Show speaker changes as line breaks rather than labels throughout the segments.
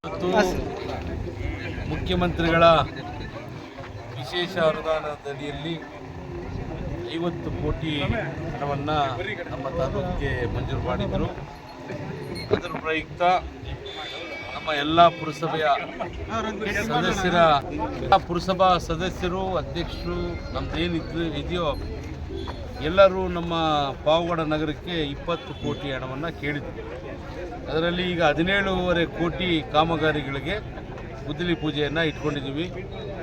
ಮತ್ತು ಮುಖ್ಯಮಂತ್ರಿಗಳ ವಿಶೇಷ ಅನುದಾನದಡಿಯಲ್ಲಿ 50 ಕೋಟಿ ಹಣವನ್ನು ನಮ್ಮ ತಾಲೂಕಿಗೆ ಮಂಜೂರು ಮಾಡಿದರು. ಅದರ ಪ್ರಯುಕ್ತ ನಮ್ಮ ಎಲ್ಲ ಪುರಸಭೆಯ ಪುರಸಭಾ ಸದಸ್ಯರು, ಅಧ್ಯಕ್ಷರು, ಇದೆಯೋ ಎಲ್ಲರೂ ನಮ್ಮ ಪಾವಗಡ ನಗರಕ್ಕೆ 20 ಕೋಟಿ ಹಣವನ್ನು ಕೇಳಿದರು. ಅದರಲ್ಲಿ ಈಗ 17.5 ಕೋಟಿ ಕಾಮಗಾರಿಗಳಿಗೆ ಗುದ್ದಲಿ ಪೂಜೆಯನ್ನು ಇಟ್ಕೊಂಡಿದ್ದೀವಿ.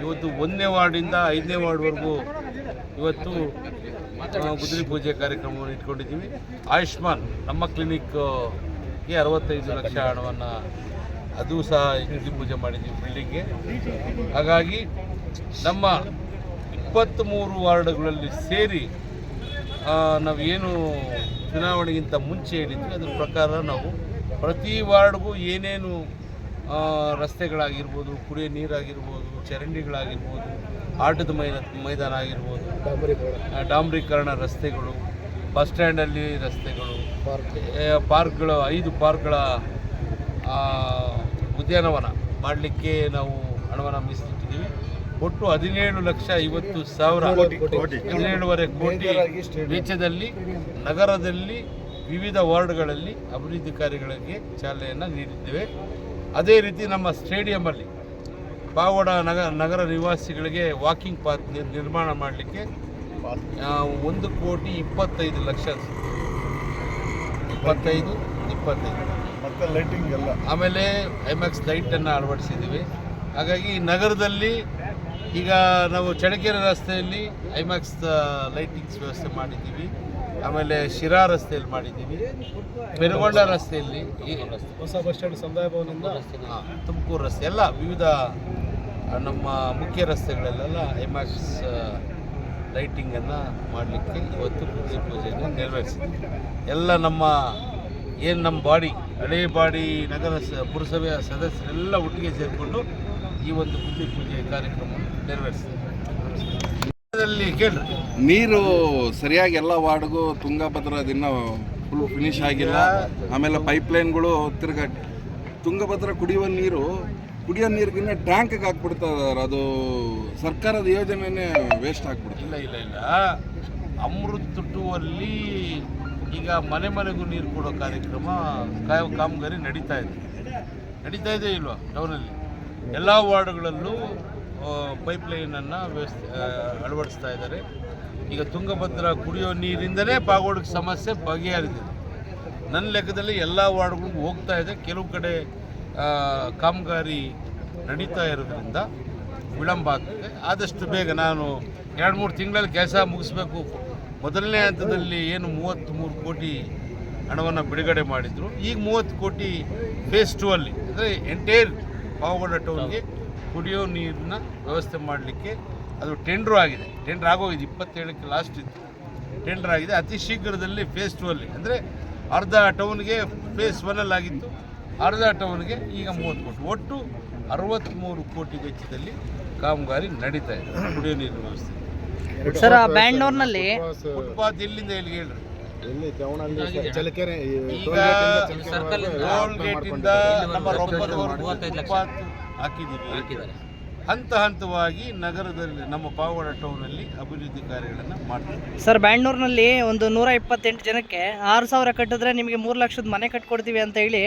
ಇವತ್ತು 1ನೇ ವಾರ್ಡಿಂದ 5ನೇ ವಾರ್ಡ್ವರೆಗೂ ಇವತ್ತು ಗುದ್ದಲಿ ಪೂಜೆ ಕಾರ್ಯಕ್ರಮವನ್ನು ಇಟ್ಕೊಂಡಿದ್ದೀವಿ. ಆಯುಷ್ಮಾನ್ ನಮ್ಮ ಕ್ಲಿನಿಕ್ಗೆ 65 ಲಕ್ಷ ಹಣವನ್ನು ಅದು ಸಹ ಗುದ್ದಲಿ ಪೂಜೆ ಮಾಡಿದ್ದೀವಿ ಬಿಲ್ಡಿಂಗ್ಗೆ. ಹಾಗಾಗಿ ನಮ್ಮ 23 ವಾರ್ಡ್ಗಳಲ್ಲಿ ಸೇರಿ ನಾವೇನು ಚುನಾವಣೆಗಿಂತ ಮುಂಚೆ ಹೇಳಿದ್ವಿ ಅದರ ಪ್ರಕಾರ ನಾವು ಪ್ರತಿ ವಾರ್ಡ್ಗೂ ಏನೇನು ರಸ್ತೆಗಳಾಗಿರ್ಬೋದು, ಕುಡಿಯೋ ನೀರಾಗಿರ್ಬೋದು, ಚರಂಡಿಗಳಾಗಿರ್ಬೋದು, ಆಟದ ಮೈದಾನ ಆಗಿರ್ಬೋದು, ಡಾಂಬರೀಕರಣ ರಸ್ತೆಗಳು, ಬಸ್ ಸ್ಟ್ಯಾಂಡಲ್ಲಿ ರಸ್ತೆಗಳು, ಪಾರ್ಕ್ಗಳು, 5 ಪಾರ್ಕ್ಗಳ ಉದ್ಯಾನವನ ಮಾಡಲಿಕ್ಕೆ ನಾವು ಹಣವನ್ನು ಮೀಸಲಿಟ್ಟಿದ್ದೀವಿ. ಒಟ್ಟು 17,50,000 17.5 ಕೋಟಿ ವೆಚ್ಚದಲ್ಲಿ ನಗರದಲ್ಲಿ ವಿವಿಧ ವಾರ್ಡ್ಗಳಲ್ಲಿ ಅಭಿವೃದ್ಧಿ ಕಾರ್ಯಗಳಿಗೆ ಚಾಲನೆಯನ್ನು ನೀಡಿದ್ದೇವೆ. ಅದೇ ರೀತಿ ನಮ್ಮ ಸ್ಟೇಡಿಯಮಲ್ಲಿ ಪಾವಗಡ ನಗರ ನಿವಾಸಿಗಳಿಗೆ ವಾಕಿಂಗ್ ಪಾತ್ ನಿರ್ಮಾಣ ಮಾಡಲಿಕ್ಕೆ 1,25,00,000 25
ಮತ್ತು ಲೈಟಿಂಗ್ ಎಲ್ಲ,
ಆಮೇಲೆ ಐಮ್ಯಾಕ್ಸ್ ಲೈಟನ್ನು ಅಳವಡಿಸಿದ್ದೀವಿ. ಹಾಗಾಗಿ ನಗರದಲ್ಲಿ ಈಗ ನಾವು ಚಳ್ಳಕೆರೆ ರಸ್ತೆಯಲ್ಲಿ ಐಮ್ಯಾಕ್ಸ್ ಲೈಟಿಂಗ್ಸ್ ವ್ಯವಸ್ಥೆ ಮಾಡಿದ್ದೀವಿ. ಆಮೇಲೆ ಶಿರಾ ರಸ್ತೆಯಲ್ಲಿ ಮಾಡಿದ್ದೀವಿ. ಪೆರುಗೊಂಡ ರಸ್ತೆಯಲ್ಲಿ,
ಹೊಸ ಬಸ್ ಸ್ಟ್ಯಾಂಡ್, ಸಮುದಾಯ ಭವನದಿಂದ
ತುಮಕೂರು ರಸ್ತೆ ಎಲ್ಲ ವಿವಿಧ ನಮ್ಮ ಮುಖ್ಯ ರಸ್ತೆಗಳಲ್ಲೆಲ್ಲ ಐಮ್ಯಾಕ್ಸ್ ಲೈಟಿಂಗನ್ನು ಮಾಡಲಿಕ್ಕೆ ಇವತ್ತು ಗುದ್ದಲಿ ಪೂಜೆಯನ್ನು ನೆರವೇರಿಸಿದ್ದೀವಿ. ಎಲ್ಲ ನಮ್ಮ ಬಾಡಿ ಹಳೇ ಬಾಡಿ ನಗರ ಪುರಸಭೆಯ ಸದಸ್ಯರೆಲ್ಲ ಒಟ್ಟಿಗೆ ಸೇರಿಕೊಂಡು ಈ ಒಂದು ಗುದ್ದಲಿ ಪೂಜೆ ಕಾರ್ಯಕ್ರಮವನ್ನು ನೆರವೇರಿಸಿದ್ದೀವಿ. ಕೇಳ್ರಿ,
ನೀರು ಸರಿಯಾಗಿ ಎಲ್ಲ ವಾರ್ಡ್ಗೂ ತುಂಗಭದ್ರಾ ದಿನ ಫುಲ್ ಫಿನಿಶ್ ಆಗಿಲ್ಲ. ಆಮೇಲೆ ಪೈಪ್ಲೈನ್ಗಳು ತಿರ್ಗಾ ತುಂಗಭದ್ರಾ ಕುಡಿಯೋ ನೀರಿಗಿನ್ನ ಟ್ಯಾಂಕ್ಗೆ ಹಾಕ್ಬಿಡ್ತಾ ಇದಾರೆ. ಅದು ಸರ್ಕಾರದ ಯೋಜನೆನೇ ವೇಸ್ಟ್ ಆಗ್ಬಿಡ್ತು.
ಇಲ್ಲ ಅಮೃತ್ ಟೂವಲ್ಲಿ ಈಗ ಮನೆಗೂ ನೀರು ಕೊಡೋ ಕಾರ್ಯಕ್ರಮ ಕಾಮಗಾರಿ ನಡೀತಾ ಇದೆ ಇಲ್ವಾ? ಟೌನಲ್ಲಿ ಎಲ್ಲ ವಾರ್ಡ್ಗಳಲ್ಲೂ ಪೈಪ್ಲೈನನ್ನು ಅಳವಡಿಸ್ತಾ ಇದ್ದಾರೆ. ಈಗ ತುಂಗಭದ್ರಾ ಕುಡಿಯೋ ನೀರಿಂದಲೇ ಪಾಗೋಡಿಗೆ ಸಮಸ್ಯೆ ಬಗೆಹರಿದಿದೆ. ನನ್ನ ಲೆಕ್ಕದಲ್ಲಿ ಎಲ್ಲ ವಾರ್ಡ್ಗಳಿಗೂ ಹೋಗ್ತಾ ಇದೆ. ಕೆಲವು ಕಡೆ ಕಾಮಗಾರಿ ನಡೀತಾ ಇರೋದ್ರಿಂದ ವಿಳಂಬ ಆಗ್ತದೆ. ಆದಷ್ಟು ಬೇಗ ನಾನು 2-3 ತಿಂಗಳಲ್ಲಿ ಕೆಲಸ ಮುಗಿಸ್ಬೇಕು. ಮೊದಲನೇ ಹಂತದಲ್ಲಿ ಏನು 33 ಕೋಟಿ ಹಣವನ್ನು ಬಿಡುಗಡೆ ಮಾಡಿದರು. ಈಗ 30 ಕೋಟಿ ಫೇಸ್ 2 ಅಲ್ಲಿ, ಅಂದರೆ ಎಂಟೈರ್ ಪಾವಗಡ ಟೌನ್ಗೆ ಕುಡಿಯೋ ನೀರನ್ನ ವ್ಯವಸ್ಥೆ ಮಾಡಲಿಕ್ಕೆ ಅದು ಟೆಂಡ್ರ್ ಆಗಿದೆ. ಟೆಂಡ್ರ್ ಆಗೋಗಿದೆ, 27ಕ್ಕೆ ಲಾಸ್ಟ್ ಇತ್ತು. ಟೆಂಡ್ರ್ ಆಗಿದೆ. ಅತಿ ಶೀಘ್ರದಲ್ಲಿ ಫೇಸ್ 2 ಅಲ್ಲಿ, ಅಂದರೆ ಅರ್ಧ ಟೌನ್ಗೆ ಫೇಸ್ 1 ಅಲ್ಲಿ ಆಗಿತ್ತು, ಅರ್ಧ ಟೌನ್ಗೆ ಈಗ 30 ಕೋಟಿ, ಒಟ್ಟು 63 ಕೋಟಿ ವೆಚ್ಚದಲ್ಲಿ ಕಾಮಗಾರಿ ನಡೀತಾ ಇದೆ ಕುಡಿಯೋ ನೀರಿನ ವ್ಯವಸ್ಥೆ.
ಸರ್, ಬ್ಯಾಂಡ್ನೂರ್ನಲ್ಲಿ
ಫುಟ್ಪಾತ್ ಎಲ್ಲಿಂದ ಎಲ್ಲಿಗೆ ಹೇಳ್ರಿ? ಈಗ ಟೋಲ್ ಗೇಟಿಂದ ನಮ್ಮ ರೊಪ್ಪದವರೆಗೂ ಫುಟ್ಪಾತ್ ಹಾಕಿದ್ದೀವಿ. ಹಂತವಾಗಿ ನಗರದಲ್ಲಿ ನಮ್ಮ ಪಾವಗಡ ಟೌನಲ್ಲಿ ಅಭಿವೃದ್ಧಿ ಕಾರ್ಯಗಳನ್ನು ಮಾಡ್ತೀವಿ.
ಸರ್, ಬ್ಯಾಂಡ್ನೂರ್ನಲ್ಲಿ ಒಂದು 128 ಜನಕ್ಕೆ 6,000 ಕಟ್ಟಿದ್ರೆ ನಿಮಗೆ 3 ಲಕ್ಷದ ಮನೆ ಕಟ್ಕೊಡ್ತೀವಿ ಅಂತ ಹೇಳಿ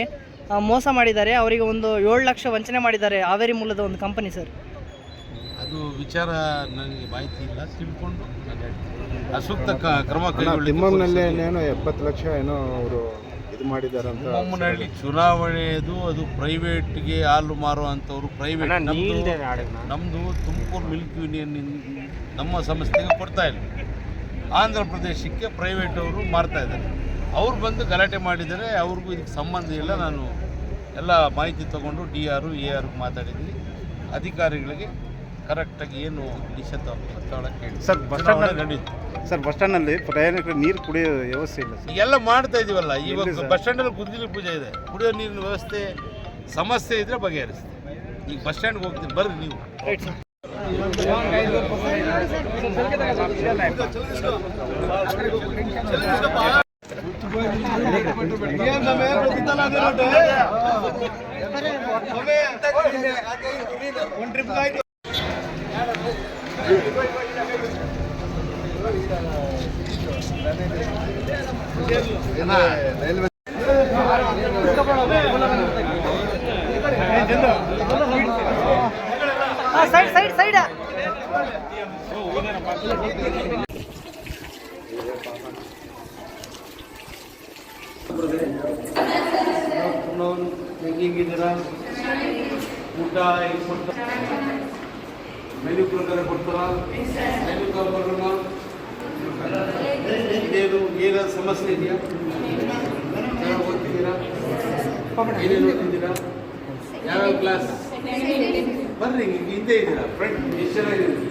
ಮೋಸ ಮಾಡಿದ್ದಾರೆ. ಅವರಿಗೆ ಒಂದು 7 ಲಕ್ಷ ವಂಚನೆ ಮಾಡಿದ್ದಾರೆ. ಹಾವೇರಿ ಮೂಲದ ಒಂದು ಕಂಪನಿ. ಸರ್,
ಅದು ವಿಚಾರ ನನಗೆ ಮಾಹಿತಿ ಇಲ್ಲ, ತಿಳ್ಕೊಂಡು ನಾನು ಹೇಳ್ತೀನಿ. ಸೂಕ್ತ ಕ್ರಮ ಕೈಗೊಳ್ಳಿ.
70 ಲಕ್ಷ ಏನೋ ಅವರು ಇದು ಮಾಡಿದ್ದಾರೆ ಅಂತ.
ಬೊಮ್ಮನಹಳ್ಳಿ ಚುನಾವಣೆದು ಅದು ಪ್ರೈವೇಟ್ಗೆ ಹಾಲು ಮಾರೋ ಅಂಥವ್ರು ಪ್ರೈವೇಟ್. ನಮ್ಮದು ತುಮಕೂರು ಮಿಲ್ಕ್ ಯೂನಿಯನ್ ನಮ್ಮ ಸಂಸ್ಥೆಗೆ ಕೊಡ್ತಾ ಇಲ್ಲ, ಆಂಧ್ರ ಪ್ರದೇಶಕ್ಕೆ ಪ್ರೈವೇಟ್ ಅವರು ಮಾರ್ತಾ ಇದ್ದಾರೆ. ಅವ್ರು ಬಂದು ಗಲಾಟೆ ಮಾಡಿದರೆ ಅವ್ರಿಗೂ ಇದಕ್ಕೆ ಸಂಬಂಧ ಇಲ್ಲ. ನಾನು ಎಲ್ಲ ಮಾಹಿತಿ ತೊಗೊಂಡು DRU AR ಮಾತಾಡಿದ್ದೀನಿ. ಅಧಿಕಾರಿಗಳಿಗೆ ಕರೆಕ್ಟಾಗಿ ಏನು ದಿಶೆ ತಗೊಳಕ್ಕೆ ಹೇಳಿ.
ಸರ್, ಬಸ್ ಸ್ಟ್ಯಾಂಡ್ನಲ್ಲಿ ಪ್ರಯಾಣಿಕರು ನೀರು ಕುಡಿಯೋ ವ್ಯವಸ್ಥೆ ಇಲ್ಲ.
ಎಲ್ಲ ಮಾಡ್ತಾ ಇದೀವಲ್ಲ. ಇವಾಗ ಬಸ್ ಸ್ಟ್ಯಾಂಡಲ್ಲಿ ಗುದ್ದಲಿ ಪೂಜೆ ಇದೆ, ಕುಡಿಯೋ ನೀರಿನ ವ್ಯವಸ್ಥೆ ಸಮಸ್ಯೆ ಇದ್ರೆ ಬಗೆಹರಿಸ್ತೀವಿ. ಈಗ ಬಸ್ ಸ್ಟ್ಯಾಂಡ್ಗೆ ಹೋಗ್ತೀನಿ, ಬರ್ರಿ ನೀವು.
ಸೈಡ್ ಸೈಡ್ ಸೈಡ್
ಹೆಂಗಿದ್ದೀರಾ? ಊಟ ಹೆಂಗೆ ಕೊಡ್ತಾರ? ಮೆನು ಪ್ರಕಾರ ಕೊಡ್ತಾರ? ಮೆನು ಬರೋಣ. ಇದೇನು ಏನಾದ್ರು ಸಮಸ್ಯೆ ಇದೆಯಾ? ಚೆನ್ನಾಗಿ ಓದ್ತಿದ್ದೀರಾ? ಏನೇನು ಓದ್ತಿದ್ದೀರಾ? ಯಾವ್ಯಾವ ಕ್ಲಾಸ್? ಬರ್ರಿ, ಹಿಂದೆ ಇದ್ದೀರಾ ಫ್ರೆಂಡ್. ಎಷ್ಟು ಜನ ಇದ್ದೀರಿ?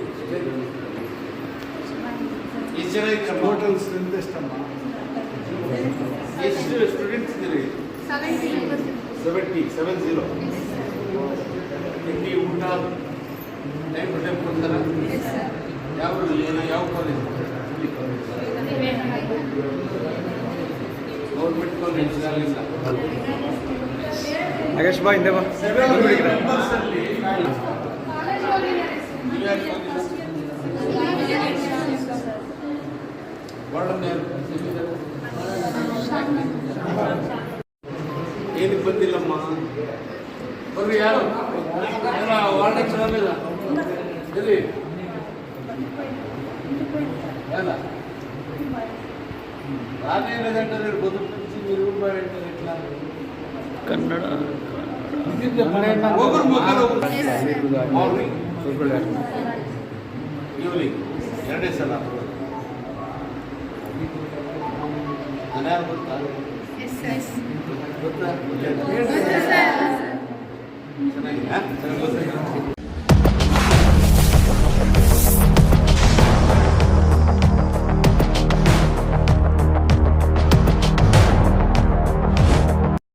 ಎಷ್ಟು ಜನ ಇದ್ದೀರಾ? ಟೋಟಲ್ ಸ್ಟ್ರೆಂತ್ ಎಷ್ಟಮ್ಮ? ಎಷ್ಟು ಸ್ಟೂಡೆಂಟ್ಸ್ ಇದ್ದೀರಿ? 70 ತಿಂಡಿ ಊಟ ಟೈಮ್ ಟು ಟೈಮ್ ಕೊಡ್ತಾರ? ಯಾವ ಯಾವ ಕಾಲೇಜ್? ಗೌರ್ಮೆಂಟ್ ಕಾಲೇಜ್ ಇಲ್ಲ.
ನಾಗೇಶ್ ಬಾ ಹಿಂದೆ ಬಾ.
ಏನಕ್ಕೆ ಬಂದಿಲ್ಲಮ್ಮ? ಬರ್ರಿ, ಯಾರು ವಾರ್ಡ್ ಚೆನ್ನಾಗಿಲ್ಲ ಎಲ್ಲಿ ಅಲ್ಲ రానేదంటారు పొదుపు నుంచి మీరు రూపాయి ఎట్లా
ಕನ್ನಡ
ఒకరు మొక్కలు మార్నింగ్ ఈవినింగ్ 2 ಸಲ ಅನ್ಯಾರ ಗೊತ್ತಾ? ಗೊತ್ತಾ? ಚೆನ್ನಾಗಿದೆ.